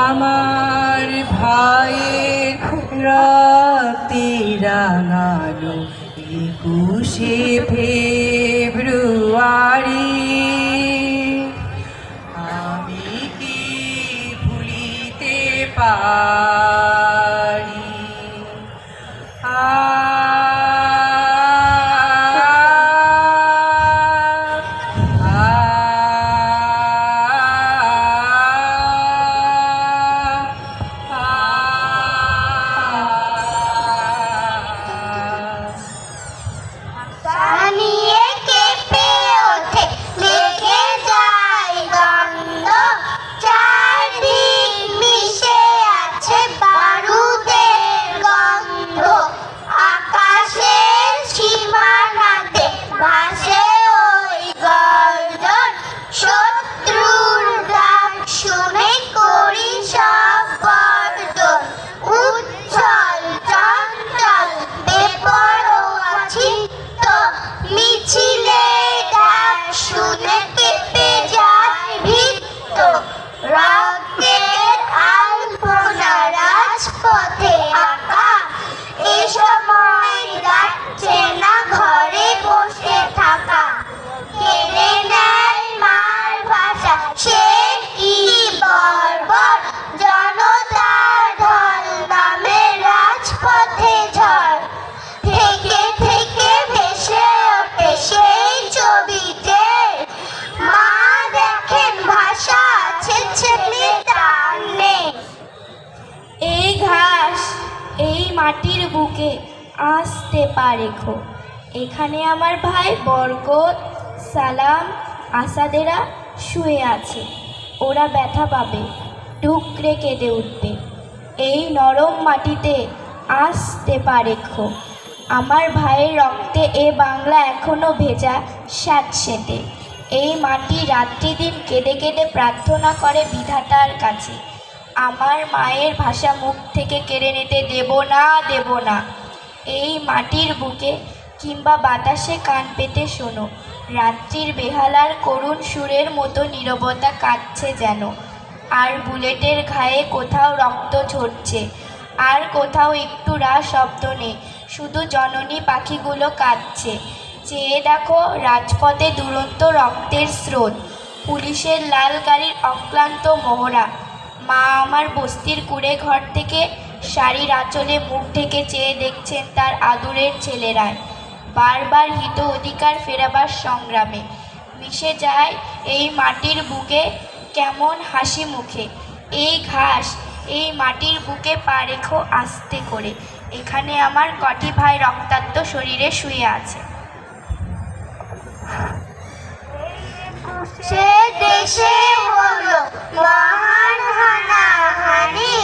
আমার ভাইয়ের রাতে রাঙালো 21শে ফেব্রুয়ারি আমি কি ভুলিতে পারি মাটির বুকে আসতে পারেখো এখানে আমার ভাই বরকত সালাম আসাদেরা শুয়ে আছে ওরা ব্যথা পাবে টুকরে কেঁদে উঠবে এই নরম মাটিতে আসতে পারেখো আমার ভাইয়ের রক্তে এ বাংলা এখনো ভেজা স্যাঁতসেঁতে এই মাটি রাত্রি দিন কেঁদে কেঁদে প্রার্থনা করে বিধাতার কাছে আমার মায়ের ভাষা মুখ থেকে কেড়ে নিতে দেব না এই মাটির বুকে কিংবা বাতাসে কান পেতে শোনো রাত্রির বেহালার করুণ সুরের মতো নীরবতা কাঁদছে যেন আর বুলেটের ঘায়ে কোথাও রক্ত ঝরছে আর কোথাও একটু শব্দ নেই শুধু জননী পাখিগুলো কাঁদছে চেয়ে দেখো রাজপথে দুরন্ত রক্তের স্রোত পুলিশের লাল গাড়ির অক্লান্ত মহড়া মা আমার বস্তির কুড়ে ঘর থেকে শাড়ির আঁচলে মুখ ঢেকে চেয়ে দেখছেন তার আদুরের ছেলেরায় বারবার হিত অধিকার ফেরাবার সংগ্রামে মিশে যায় এই মাটির বুকে কেমন হাসি মুখে এই ঘাস এই মাটির বুকে পা রেখো আস্তে করে এখানে আমার কটি ভাই রক্তাক্ত শরীরে শুয়ে আছে সে দেশে হলো মহান হানাহানি